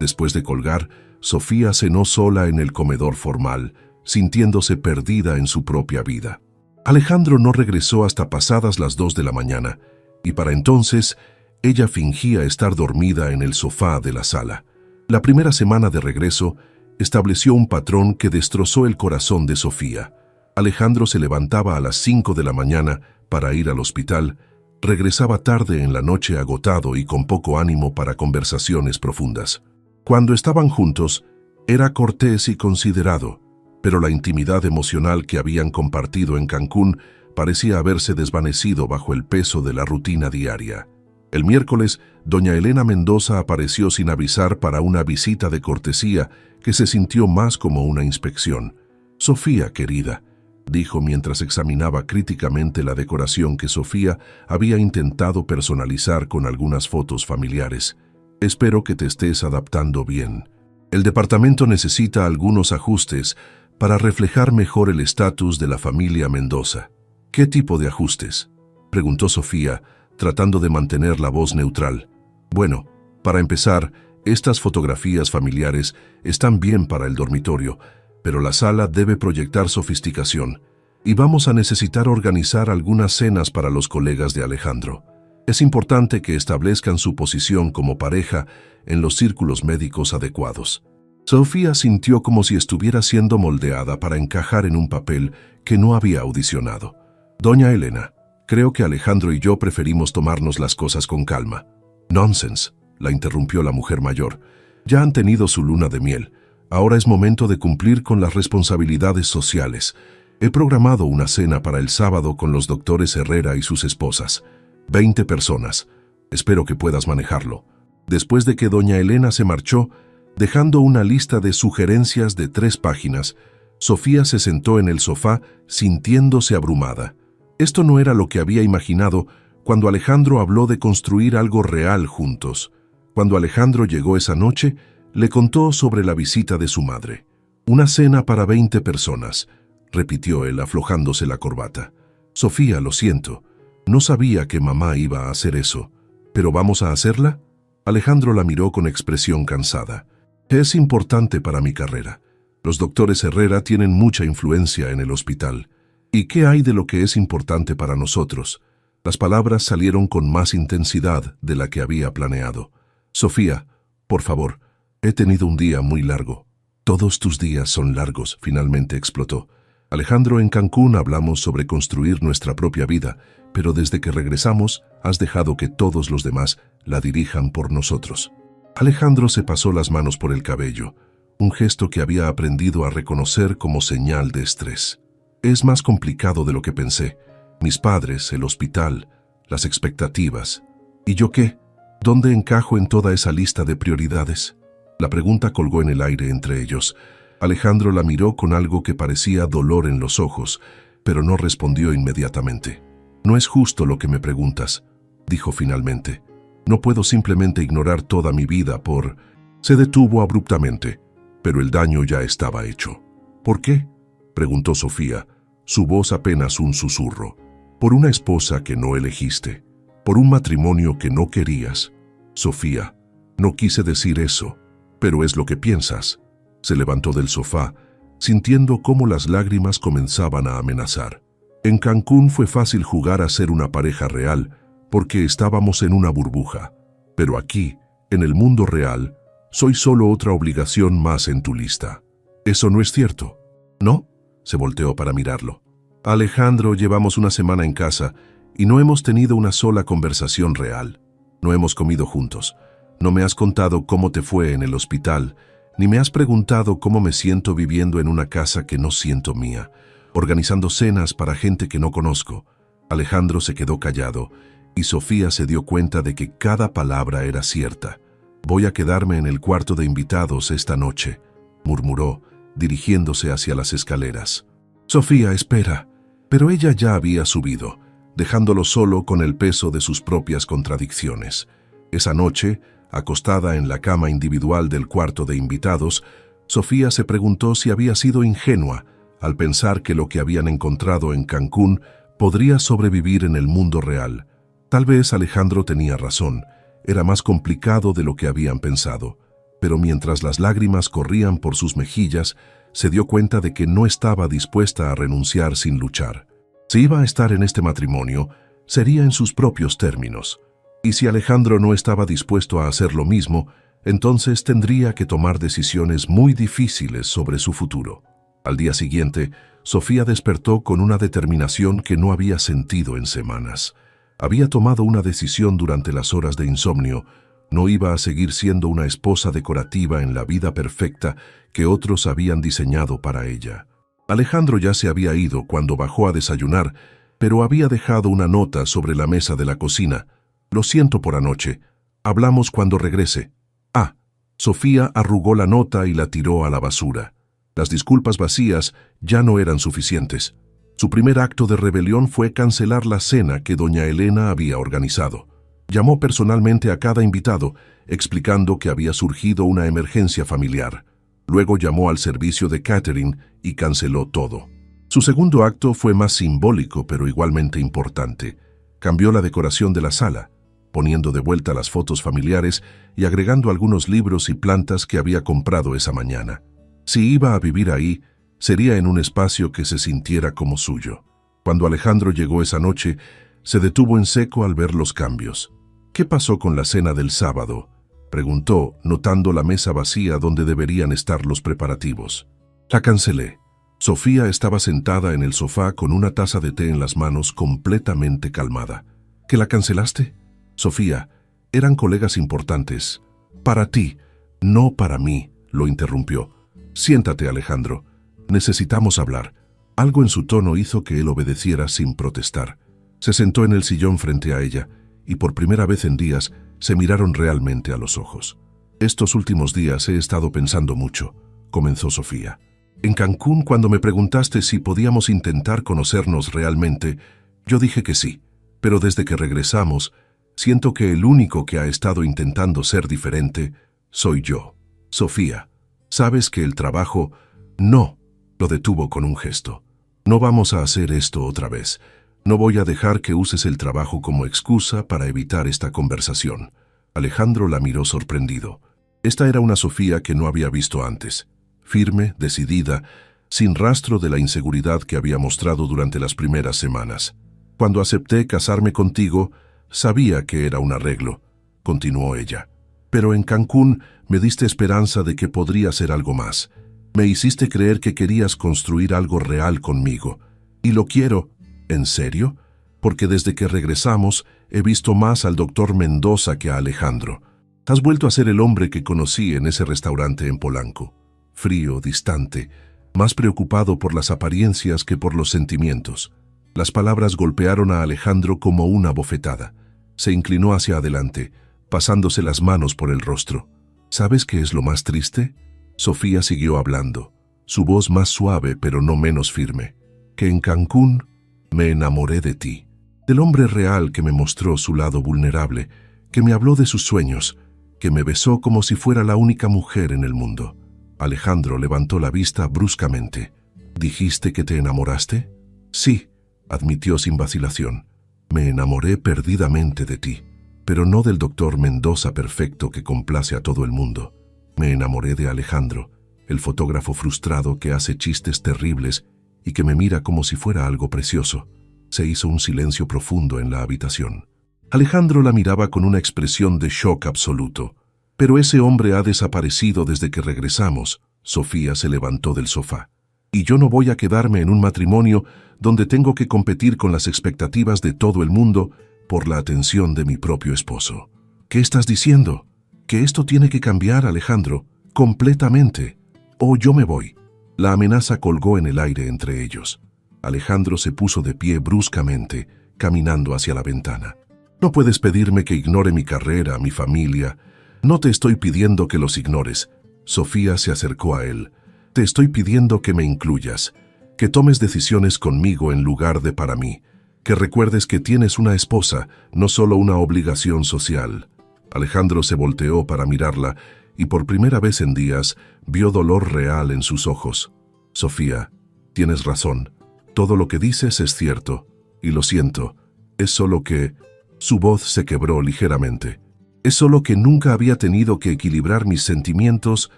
Después de colgar, Sofía cenó sola en el comedor formal, sintiéndose perdida en su propia vida. Alejandro no regresó hasta pasadas las 2 de la mañana, y para entonces ella fingía estar dormida en el sofá de la sala. La primera semana de regreso estableció un patrón que destrozó el corazón de Sofía. Alejandro se levantaba a las 5 de la mañana para ir al hospital, regresaba tarde en la noche agotado y con poco ánimo para conversaciones profundas. Cuando estaban juntos, era cortés y considerado, pero la intimidad emocional que habían compartido en Cancún parecía haberse desvanecido bajo el peso de la rutina diaria. El miércoles, doña Elena Mendoza apareció sin avisar para una visita de cortesía que se sintió más como una inspección. «Sofía, querida», dijo mientras examinaba críticamente la decoración que Sofía había intentado personalizar con algunas fotos familiares. «Espero que te estés adaptando bien. El departamento necesita algunos ajustes para reflejar mejor el estatus de la familia Mendoza». «¿Qué tipo de ajustes?», preguntó Sofía, tratando de mantener la voz neutral. Bueno, para empezar, estas fotografías familiares están bien para el dormitorio, pero la sala debe proyectar sofisticación, y vamos a necesitar organizar algunas cenas para los colegas de Alejandro. Es importante que establezcan su posición como pareja en los círculos médicos adecuados. Sofía sintió como si estuviera siendo moldeada para encajar en un papel que no había audicionado. Doña Elena, creo que Alejandro y yo preferimos tomarnos las cosas con calma. Nonsense, la interrumpió la mujer mayor. Ya han tenido su luna de miel. Ahora es momento de cumplir con las responsabilidades sociales. He programado una cena para el sábado con los doctores Herrera y sus esposas. 20 personas. Espero que puedas manejarlo. Después de que doña Elena se marchó, dejando una lista de sugerencias de 3 páginas, Sofía se sentó en el sofá sintiéndose abrumada. Esto no era lo que había imaginado cuando Alejandro habló de construir algo real juntos. Cuando Alejandro llegó esa noche, le contó sobre la visita de su madre. Una cena para 20 personas, repitió él aflojándose la corbata. Sofía, lo siento. No sabía que mamá iba a hacer eso. ¿Pero vamos a hacerla? Alejandro la miró con expresión cansada. Es importante para mi carrera. Los doctores Herrera tienen mucha influencia en el hospital. ¿Y qué hay de lo que es importante para nosotros? Las palabras salieron con más intensidad de la que había planeado. Sofía, por favor, he tenido un día muy largo. Todos tus días son largos, finalmente explotó. Alejandro, en Cancún hablamos sobre construir nuestra propia vida, pero desde que regresamos has dejado que todos los demás la dirijan por nosotros. Alejandro se pasó las manos por el cabello, un gesto que había aprendido a reconocer como señal de estrés. Es más complicado de lo que pensé. Mis padres, el hospital, las expectativas. ¿Y yo qué? ¿Dónde encajo en toda esa lista de prioridades? La pregunta colgó en el aire entre ellos. Alejandro la miró con algo que parecía dolor en los ojos, pero no respondió inmediatamente. No es justo lo que me preguntas, dijo finalmente. No puedo simplemente ignorar toda mi vida por... Se detuvo abruptamente, pero el daño ya estaba hecho. ¿Por qué?, preguntó Sofía, su voz apenas un susurro. Por una esposa que no elegiste, por un matrimonio que no querías. Sofía, no quise decir eso, pero es lo que piensas. Se levantó del sofá, sintiendo cómo las lágrimas comenzaban a amenazar. En Cancún fue fácil jugar a ser una pareja real, porque estábamos en una burbuja. Pero aquí, en el mundo real, soy solo otra obligación más en tu lista. ¿Eso no es cierto? ¿No? Se volteó para mirarlo. Alejandro, llevamos una semana en casa y no hemos tenido una sola conversación real. No hemos comido juntos. No me has contado cómo te fue en el hospital, ni me has preguntado cómo me siento viviendo en una casa que no siento mía, organizando cenas para gente que no conozco. Alejandro se quedó callado y Sofía se dio cuenta de que cada palabra era cierta. Voy a quedarme en el cuarto de invitados esta noche, murmuró, dirigiéndose hacia las escaleras. Sofía, espera. Pero ella ya había subido, dejándolo solo con el peso de sus propias contradicciones. Esa noche, acostada en la cama individual del cuarto de invitados, Sofía se preguntó si había sido ingenua al pensar que lo que habían encontrado en Cancún podría sobrevivir en el mundo real. Tal vez Alejandro tenía razón, era más complicado de lo que habían pensado, pero mientras las lágrimas corrían por sus mejillas, se dio cuenta de que no estaba dispuesta a renunciar sin luchar. Si iba a estar en este matrimonio, sería en sus propios términos. Y si Alejandro no estaba dispuesto a hacer lo mismo, entonces tendría que tomar decisiones muy difíciles sobre su futuro. Al día siguiente, Sofía despertó con una determinación que no había sentido en semanas. Había tomado una decisión durante las horas de insomnio. No iba a seguir siendo una esposa decorativa en la vida perfecta que otros habían diseñado para ella. Alejandro ya se había ido cuando bajó a desayunar, pero había dejado una nota sobre la mesa de la cocina. Lo siento por anoche. Hablamos cuando regrese. Ah, Sofía arrugó la nota y la tiró a la basura. Las disculpas vacías ya no eran suficientes. Su primer acto de rebelión fue cancelar la cena que doña Elena había organizado. Llamó personalmente a cada invitado, explicando que había surgido una emergencia familiar. Luego llamó al servicio de catering y canceló todo. Su segundo acto fue más simbólico, pero igualmente importante. Cambió la decoración de la sala, poniendo de vuelta las fotos familiares y agregando algunos libros y plantas que había comprado esa mañana. Si iba a vivir ahí, sería en un espacio que se sintiera como suyo. Cuando Alejandro llegó esa noche, se detuvo en seco al ver los cambios. «¿Qué pasó con la cena del sábado?», preguntó, notando la mesa vacía donde deberían estar los preparativos. «La cancelé». Sofía estaba sentada en el sofá con una taza de té en las manos, completamente calmada. «¿Que la cancelaste?» «Sofía, eran colegas importantes. Para ti, no para mí», lo interrumpió. «Siéntate, Alejandro. Necesitamos hablar». Algo en su tono hizo que él obedeciera sin protestar. Se sentó en el sillón frente a ella y por primera vez en días se miraron realmente a los ojos. «Estos últimos días he estado pensando mucho», comenzó Sofía. «En Cancún, cuando me preguntaste si podíamos intentar conocernos realmente, yo dije que sí, pero desde que regresamos, siento que el único que ha estado intentando ser diferente soy yo. Sofía, sabes que el trabajo no», lo detuvo con un gesto. «No vamos a hacer esto otra vez. No voy a dejar que uses el trabajo como excusa para evitar esta conversación». Alejandro la miró sorprendido. Esta era una Sofía que no había visto antes. Firme, decidida, sin rastro de la inseguridad que había mostrado durante las primeras semanas. «Cuando acepté casarme contigo, sabía que era un arreglo», continuó ella. «Pero en Cancún me diste esperanza de que podría ser algo más. Me hiciste creer que querías construir algo real conmigo. Y lo quiero». «¿En serio? Porque desde que regresamos he visto más al doctor Mendoza que a Alejandro. Has vuelto a ser el hombre que conocí en ese restaurante en Polanco. Frío, distante, más preocupado por las apariencias que por los sentimientos». Las palabras golpearon a Alejandro como una bofetada. Se inclinó hacia adelante, pasándose las manos por el rostro. «¿Sabes qué es lo más triste?». Sofía siguió hablando, su voz más suave pero no menos firme. «Que en Cancún me enamoré de ti, del hombre real que me mostró su lado vulnerable, que me habló de sus sueños, que me besó como si fuera la única mujer en el mundo». Alejandro levantó la vista bruscamente. «¿Dijiste que te enamoraste?». «Sí», admitió sin vacilación. «Me enamoré perdidamente de ti, pero no del doctor Mendoza perfecto que complace a todo el mundo. Me enamoré de Alejandro, el fotógrafo frustrado que hace chistes terribles y que me mira como si fuera algo precioso». Se hizo un silencio profundo en la habitación. Alejandro la miraba con una expresión de shock absoluto. «Pero ese hombre ha desaparecido desde que regresamos». Sofía se levantó del sofá. «Y yo no voy a quedarme en un matrimonio donde tengo que competir con las expectativas de todo el mundo por la atención de mi propio esposo». «¿Qué estás diciendo?». «Que esto tiene que cambiar, Alejandro, completamente. O yo me voy». La amenaza colgó en el aire entre ellos. Alejandro se puso de pie bruscamente, caminando hacia la ventana. «No puedes pedirme que ignore mi carrera, mi familia. No te estoy pidiendo que los ignores». Sofía se acercó a él. «Te estoy pidiendo que me incluyas, que tomes decisiones conmigo en lugar de para mí, que recuerdes que tienes una esposa, no solo una obligación social». Alejandro se volteó para mirarla y por primera vez en días vio dolor real en sus ojos. «Sofía, tienes razón. Todo lo que dices es cierto, y lo siento. Es solo que...». Su voz se quebró ligeramente. «Es solo que nunca había tenido que equilibrar mis sentimientos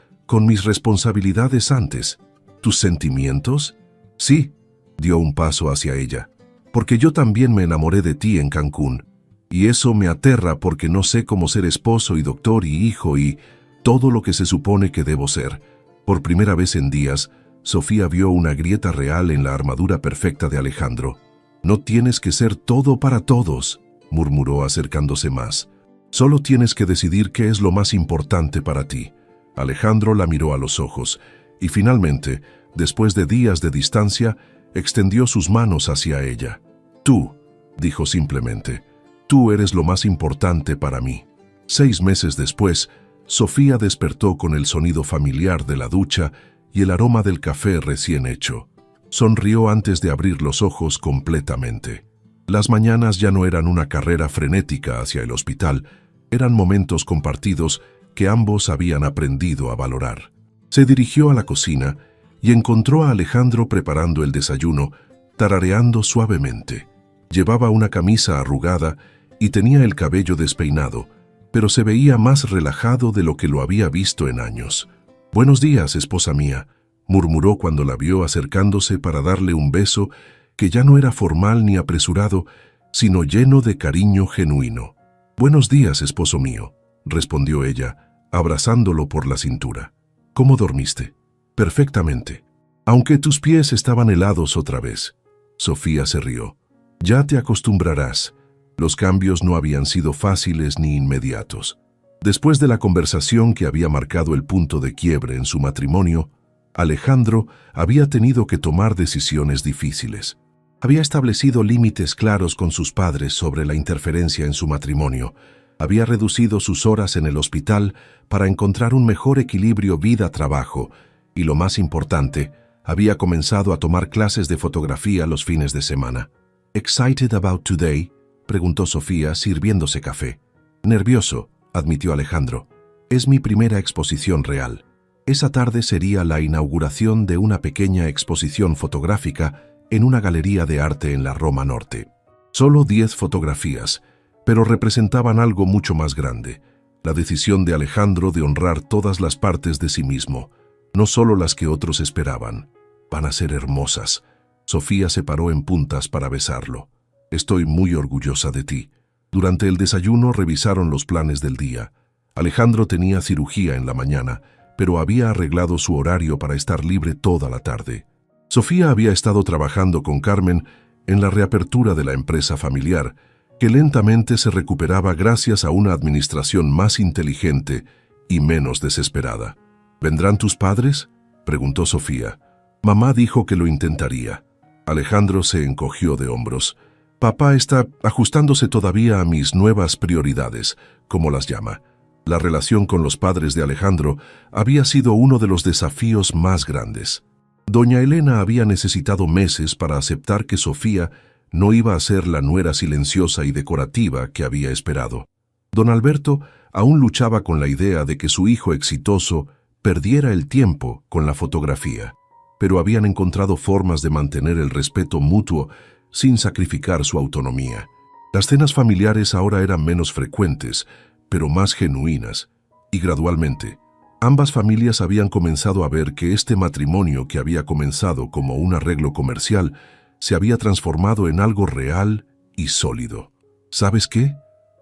con mis responsabilidades antes». «¿Tus sentimientos?». «Sí», dio un paso hacia ella. «Porque yo también me enamoré de ti en Cancún. Y eso me aterra porque no sé cómo ser esposo y doctor y hijo y todo lo que se supone que debo ser». Por primera vez en días, Sofía vio una grieta real en la armadura perfecta de Alejandro. «No tienes que ser todo para todos», murmuró acercándose más. «Solo tienes que decidir qué es lo más importante para ti». Alejandro la miró a los ojos y finalmente, después de días de distancia, extendió sus manos hacia ella. «Tú», dijo simplemente, «tú eres lo más importante para mí». 6 meses después, Sofía despertó con el sonido familiar de la ducha y el aroma del café recién hecho. Sonrió antes de abrir los ojos completamente. Las mañanas ya no eran una carrera frenética hacia el hospital, eran momentos compartidos que ambos habían aprendido a valorar. Se dirigió a la cocina y encontró a Alejandro preparando el desayuno, tarareando suavemente. Llevaba una camisa arrugada y tenía el cabello despeinado, pero se veía más relajado de lo que lo había visto en años. «Buenos días, esposa mía», murmuró cuando la vio acercándose para darle un beso que ya no era formal ni apresurado, sino lleno de cariño genuino. «Buenos días, esposo mío», respondió ella, abrazándolo por la cintura. «¿Cómo dormiste?» «Perfectamente. Aunque tus pies estaban helados otra vez». Sofía se rió. «Ya te acostumbrarás». Los cambios no habían sido fáciles ni inmediatos. Después de la conversación que había marcado el punto de quiebre en su matrimonio, Alejandro había tenido que tomar decisiones difíciles. Había establecido límites claros con sus padres sobre la interferencia en su matrimonio. Había reducido sus horas en el hospital para encontrar un mejor equilibrio vida-trabajo y, lo más importante, había comenzado a tomar clases de fotografía los fines de semana. «¿Excited about today?», preguntó Sofía sirviéndose café. «Nervioso», admitió Alejandro. «Es mi primera exposición real». Esa tarde sería la inauguración de una pequeña exposición fotográfica en una galería de arte en la Roma Norte. Solo 10 fotografías, pero representaban algo mucho más grande: la decisión de Alejandro de honrar todas las partes de sí mismo, no solo las que otros esperaban. «Van a ser hermosas». Sofía se paró en puntas para besarlo. «Estoy muy orgullosa de ti». Durante el desayuno revisaron los planes del día. Alejandro tenía cirugía en la mañana, pero había arreglado su horario para estar libre toda la tarde. Sofía había estado trabajando con Carmen en la reapertura de la empresa familiar, que lentamente se recuperaba gracias a una administración más inteligente y menos desesperada. «¿Vendrán tus padres?», preguntó Sofía. «Mamá dijo que lo intentaría». Alejandro se encogió de hombros. «Papá está ajustándose todavía a mis nuevas prioridades», como las llama. La relación con los padres de Alejandro había sido uno de los desafíos más grandes. Doña Elena había necesitado meses para aceptar que Sofía no iba a ser la nuera silenciosa y decorativa que había esperado. Don Alberto aún luchaba con la idea de que su hijo exitoso perdiera el tiempo con la fotografía, pero habían encontrado formas de mantener el respeto mutuo sin sacrificar su autonomía. Las cenas familiares ahora eran menos frecuentes, pero más genuinas, y gradualmente, ambas familias habían comenzado a ver que este matrimonio que había comenzado como un arreglo comercial se había transformado en algo real y sólido. «¿Sabes qué?»,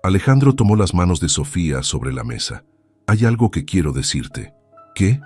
Alejandro tomó las manos de Sofía sobre la mesa. «Hay algo que quiero decirte». «¿Qué?».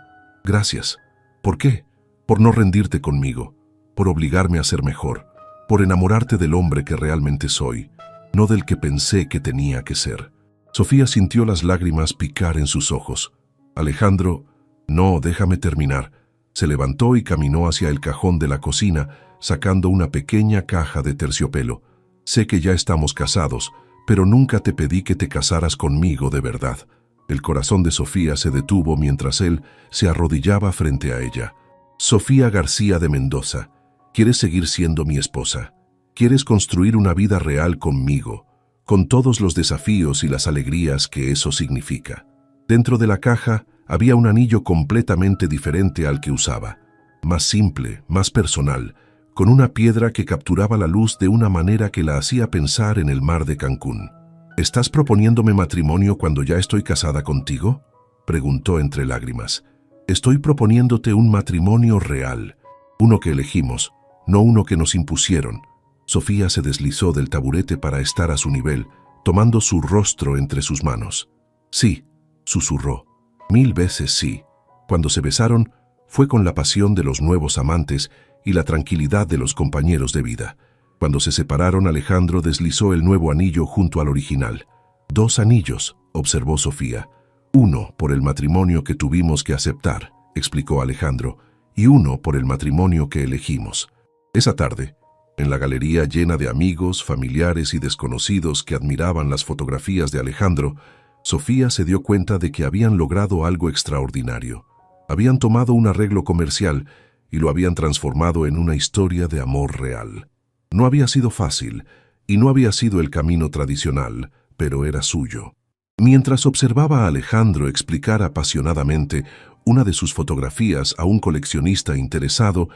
«Gracias». «¿Por qué?». «Por no rendirte conmigo, por obligarme a ser mejor, por enamorarte del hombre que realmente soy, no del que pensé que tenía que ser». Sofía sintió las lágrimas picar en sus ojos. Alejandro, «No, déjame terminar». Se levantó y caminó hacia el cajón de la cocina, sacando una pequeña caja de terciopelo. «Sé que ya estamos casados, pero nunca te pedí que te casaras conmigo de verdad». El corazón de Sofía se detuvo mientras él se arrodillaba frente a ella. «Sofía García de Mendoza, ¿quieres seguir siendo mi esposa? ¿Quieres construir una vida real conmigo, con todos los desafíos y las alegrías que eso significa?» Dentro de la caja había un anillo completamente diferente al que usaba, más simple, más personal, con una piedra que capturaba la luz de una manera que la hacía pensar en el mar de Cancún. «¿Estás proponiéndome matrimonio cuando ya estoy casada contigo?», preguntó entre lágrimas. «Estoy proponiéndote un matrimonio real, uno que elegimos, no uno que nos impusieron». Sofía se deslizó del taburete para estar a su nivel, tomando su rostro entre sus manos. «Sí», susurró, «1000 veces sí». Cuando se besaron, fue con la pasión de los nuevos amantes y la tranquilidad de los compañeros de vida. Cuando se separaron, Alejandro deslizó el nuevo anillo junto al original. «2 anillos», observó Sofía. «Uno por el matrimonio que tuvimos que aceptar», explicó Alejandro, «y uno por el matrimonio que elegimos». Esa tarde, en la galería llena de amigos, familiares y desconocidos que admiraban las fotografías de Alejandro, Sofía se dio cuenta de que habían logrado algo extraordinario. Habían tomado un arreglo comercial y lo habían transformado en una historia de amor real. No había sido fácil y no había sido el camino tradicional, pero era suyo. Mientras observaba a Alejandro explicar apasionadamente una de sus fotografías a un coleccionista interesado,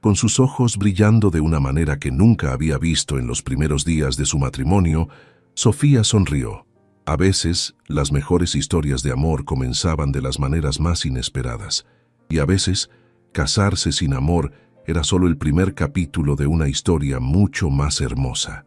Con sus ojos brillando de una manera que nunca había visto en los primeros días de su matrimonio, Sofía sonrió. A veces, las mejores historias de amor comenzaban de las maneras más inesperadas, y a veces, casarse sin amor era solo el primer capítulo de una historia mucho más hermosa.